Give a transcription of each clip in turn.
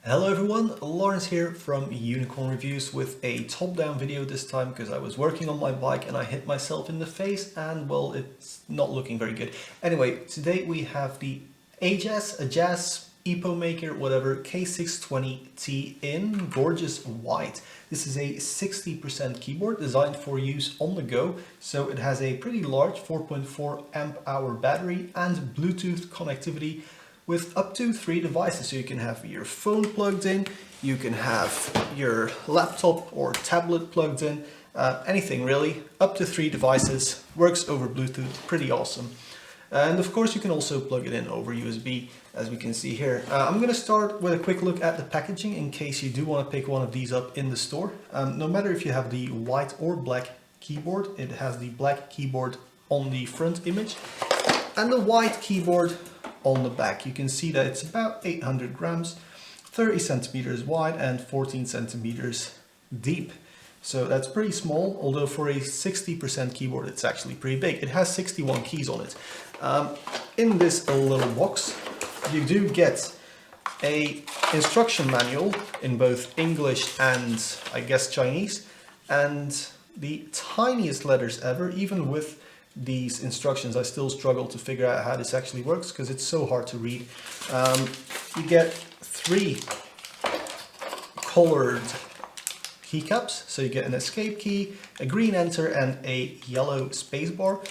Hello everyone, Lawrence here from Unicorn Reviews with a top-down video this time because I was working on my bike and I hit myself in the face and well, it's not looking very good. Anyway, today we have the Ajazz EPO maker, whatever, K620T in gorgeous white. This is a 60% keyboard designed for use on the go, so it has a pretty large 4.4 amp hour battery and Bluetooth connectivity with up to 3 devices. So you can have your phone plugged in, you can have your laptop or tablet plugged in, anything really. Up to 3 devices, works over Bluetooth, pretty awesome. And of course you can also plug it in over USB, as we can see here. I'm going to start with a quick look at the packaging in case you do want to pick one of these up in the store. No matter if you have the white or black keyboard, it has the black keyboard on the front image and the white keyboard on the back. You can see that it's about 800 grams, 30 centimeters wide and 14 centimeters deep. So that's pretty small, although for a 60% keyboard it's actually pretty big. It has 61 keys on it. In this little box you do get a instruction manual in both English and I guess Chinese, and the tiniest letters ever. Even with these instructions I still struggle to figure out how this actually works because it's so hard to read. You get 3 colored keycaps, so you get an escape key, a green enter and a yellow spacebar.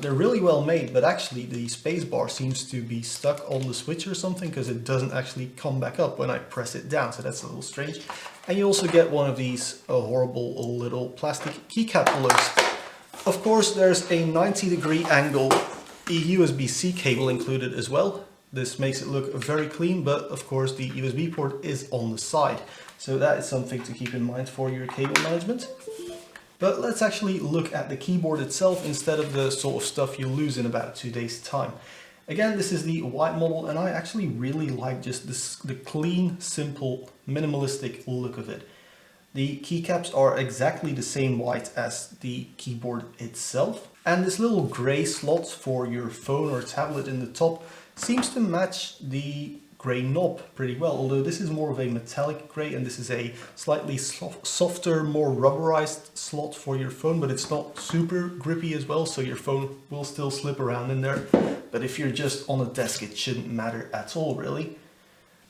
They're really well made, but actually the spacebar seems to be stuck on the switch or something because it doesn't actually come back up when I press it down, so that's a little strange. And you also get one of these horrible little plastic keycap holders. Of course, there's a 90-degree angle USB-C cable included as well. This makes it look very clean, but of course the USB port is on the side. So that is something to keep in mind for your cable management. But let's actually look at the keyboard itself instead of the sort of stuff you'll lose in about 2 days' time. Again, this is the white model and I actually really like just the clean, simple, minimalistic look of it. The keycaps are exactly the same white as the keyboard itself. And this little gray slot for your phone or tablet in the top seems to match the gray knob pretty well, although this is more of a metallic gray and this is a slightly softer, more rubberized slot for your phone, but it's not super grippy as well, so your phone will still slip around in there. But if you're just on a desk, it shouldn't matter at all, really.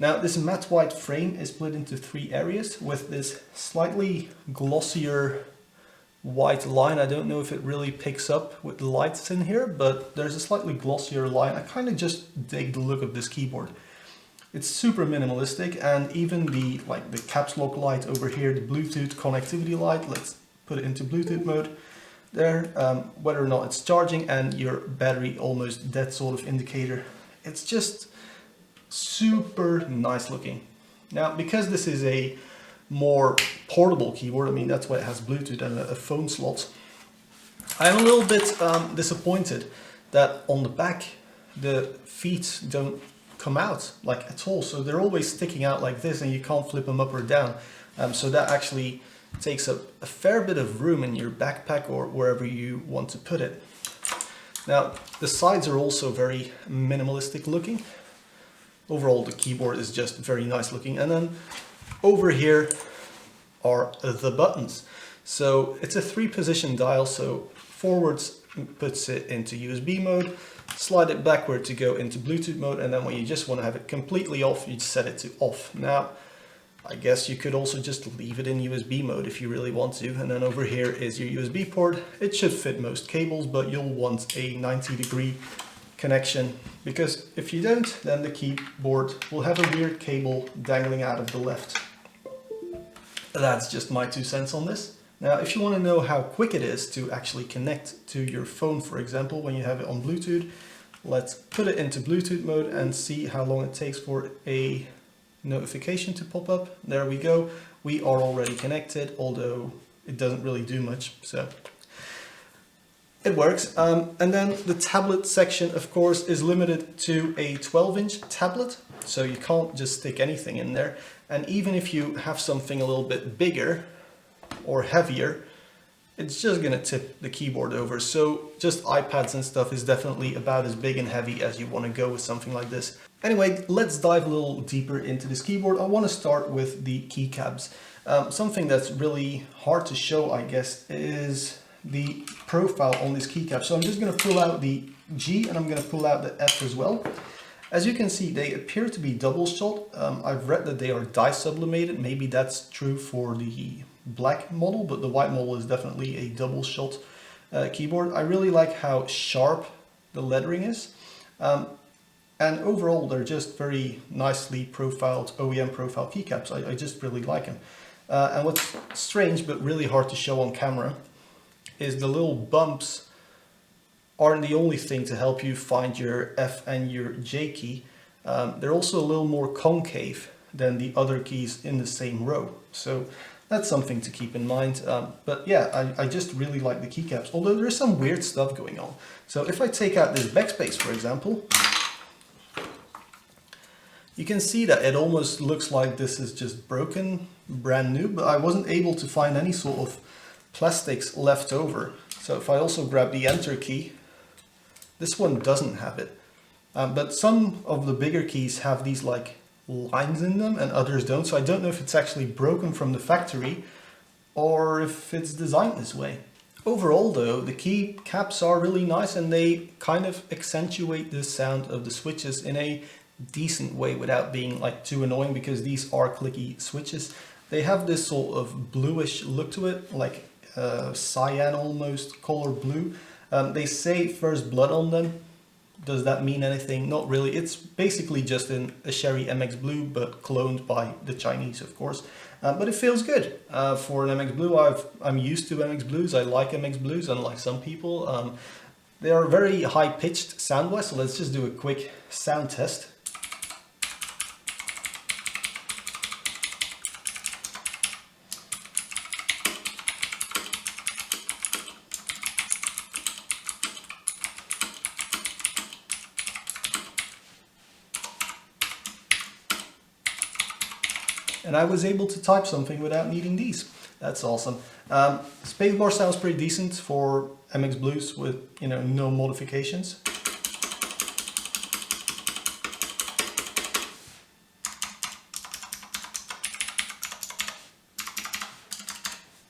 Now, this matte white frame is split into 3 areas with this slightly glossier white line. I don't know if it really picks up with the lights in here, but there's a slightly glossier line. I kind of just dig the look of this keyboard. It's super minimalistic, and even the caps lock light over here, the Bluetooth connectivity light, let's put it into Bluetooth mode there, whether or not it's charging, and your battery almost dead sort of indicator. It's just super nice looking. Now, because this is a more portable keyboard, I mean that's why it has Bluetooth and a phone slot, I'm a little bit disappointed that on the back the feet don't come out like at all, so they're always sticking out like this and you can't flip them up or down, so that actually takes up a fair bit of room in your backpack or wherever you want to put it. Now, the sides are also very minimalistic looking. Overall, the keyboard is just very nice looking. And then over here are the buttons. So it's a 3-position dial. So forwards puts it into USB mode, slide it backward to go into Bluetooth mode. And then when you just want to have it completely off, you set it to off. Now, I guess you could also just leave it in USB mode if you really want to. And then over here is your USB port. It should fit most cables, but you'll want a 90-degree connection, because if you don't, then the keyboard will have a weird cable dangling out of the left. That's just my 2 cents on this. Now, if you want to know how quick it is to actually connect to your phone, for example, when you have it on Bluetooth, let's put it into Bluetooth mode and see how long it takes for a notification to pop up. There we go. We are already connected, although it doesn't really do much, so it works. And then the tablet section, of course, is limited to a 12-inch tablet, so you can't just stick anything in there. And even if you have something a little bit bigger or heavier, it's just going to tip the keyboard over. So just iPads and stuff is definitely about as big and heavy as you want to go with something like this. Anyway, let's dive a little deeper into this keyboard. I want to start with the keycaps. Something that's really hard to show, I guess, is the profile on this keycap. So I'm just going to pull out the G and I'm going to pull out the F as well. As you can see, they appear to be double shot. I've read that they are die sublimated. Maybe that's true for the black model, but the white model is definitely a double shot keyboard. I really like how sharp the lettering is. And overall, they're just very nicely profiled, OEM profile keycaps. I just really like them. And what's strange, but really hard to show on camera, is the little bumps aren't the only thing to help you find your F and your J key. They're also a little more concave than the other keys in the same row. So that's something to keep in mind. But yeah, I just really like the keycaps, although there's some weird stuff going on. So if I take out this backspace, for example, you can see that it almost looks like this is just broken, brand new, but I wasn't able to find any sort of plastics left over. So if I also grab the Enter key, this one doesn't have it. But some of the bigger keys have these like lines in them and others don't. So I don't know if it's actually broken from the factory or if it's designed this way. Overall though, the key caps are really nice and they kind of accentuate the sound of the switches in a decent way without being like too annoying, because these are clicky switches. They have this sort of bluish look to it, like cyan almost, color blue. They say First Blood on them. Does that mean anything? Not really. It's basically just a Sherry MX Blue, but cloned by the Chinese, of course. But it feels good. For an MX Blue, I'm used to MX Blues. I like MX Blues, unlike some people. They are very high-pitched sound-wise, so let's just do a quick sound test. And I was able to type something without needing these. That's awesome. Spacebar sounds pretty decent for MX Blues with, you know, no modifications.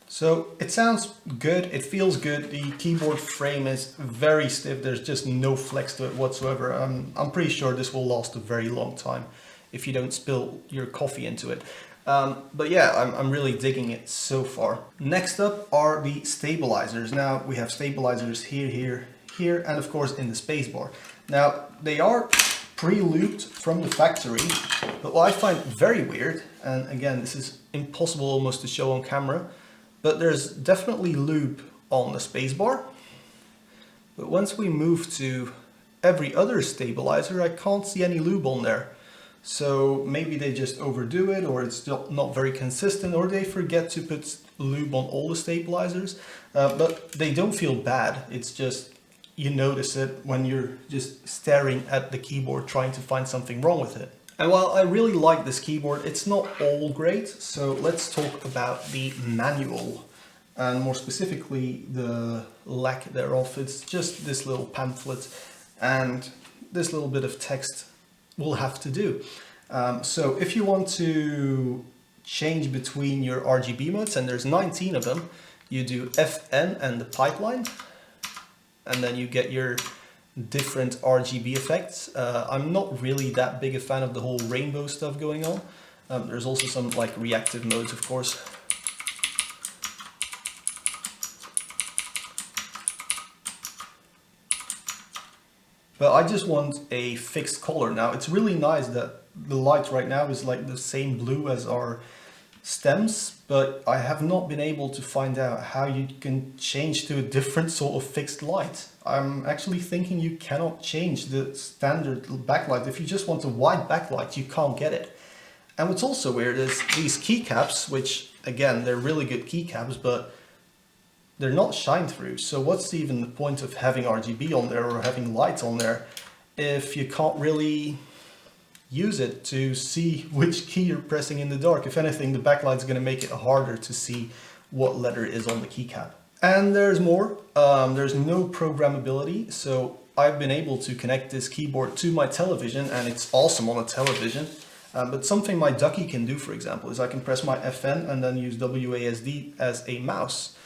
So it sounds good, it feels good. The keyboard frame is very stiff. There's just no flex to it whatsoever. I'm pretty sure this will last a very long time if you don't spill your coffee into it. But yeah, I'm really digging it so far. Next up are the stabilizers. Now we have stabilizers here, and of course in the spacebar. Now they are pre-looped from the factory, but what I find very weird, and again this is impossible almost to show on camera, but there's definitely lube on the spacebar. But once we move to every other stabilizer, I can't see any lube on there. So maybe they just overdo it, or it's still not very consistent, or they forget to put lube on all the stabilizers. But they don't feel bad. It's just, you notice it when you're just staring at the keyboard trying to find something wrong with it. And while I really like this keyboard, it's not all great. So let's talk about the manual, and more specifically the lack thereof. It's just this little pamphlet and this little bit of text will have to do. So if you want to change between your RGB modes, and there's 19 of them, you do FN and the pipeline, and then you get your different RGB effects. I'm not really that big a fan of the whole rainbow stuff going on. There's also some like reactive modes, of course. But I just want a fixed color. Now it's really nice that the light right now is like the same blue as our stems, but I have not been able to find out how you can change to a different sort of fixed light. I'm actually thinking you cannot change the standard backlight. If you just want a white backlight, you can't get it. And what's also weird is these keycaps, which again, they're really good keycaps, but they're not shine through. So what's even the point of having RGB on there or having lights on there if you can't really use it to see which key you're pressing in the dark? If anything, the backlight's going to make it harder to see what letter is on the keycap. And there's more. There's no programmability. So I've been able to connect this keyboard to my television, and it's awesome on a television. But something my Ducky can do, for example, is I can press my FN and then use WASD as a mouse.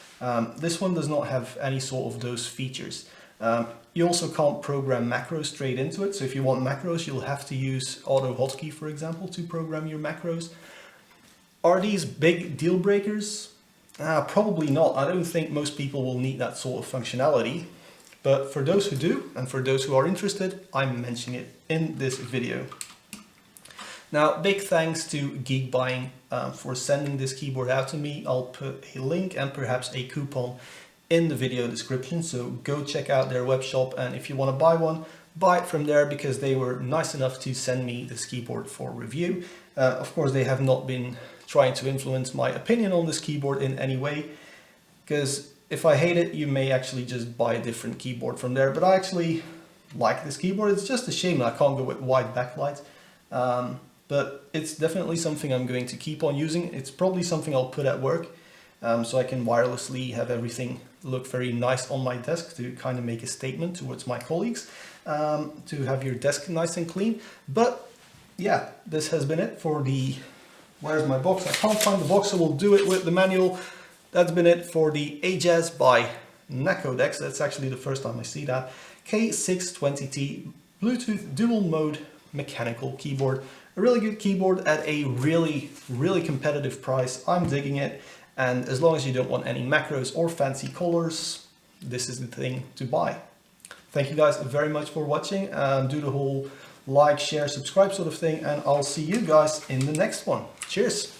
This one does not have any sort of those features. You also can't program macros straight into it, so if you want macros, you'll have to use Auto Hotkey, for example, to program your macros. Are these big deal breakers? Probably not. I don't think most people will need that sort of functionality, but for those who do, and for those who are interested, I'm mentioning it in this video. Now, big thanks to Geekbuying for sending this keyboard out to me. I'll put a link and perhaps a coupon in the video description, so go check out their web shop, and if you want to buy one, buy it from there, because they were nice enough to send me this keyboard for review. Of course, they have not been trying to influence my opinion on this keyboard in any way, because if I hate it, you may actually just buy a different keyboard from there. But I actually like this keyboard. It's just a shame that I can't go with wide backlight. But it's definitely something I'm going to keep on using. It's probably something I'll put at work, so I can wirelessly have everything look very nice on my desk to kind of make a statement towards my colleagues, to have your desk nice and clean. But yeah, this has been it for the... Where's my box? I can't find the box, so we'll do it with the manual. That's been it for the Ajazz by Nakodex. That's actually the first time I see that. K620T Bluetooth dual mode mechanical keyboard. A really good keyboard at a really competitive price. I'm digging it, and as long as you don't want any macros or fancy colors, this is the thing to buy. Thank you guys very much for watching. Do the whole like, share, subscribe sort of thing, and I'll see you guys in the next one. Cheers!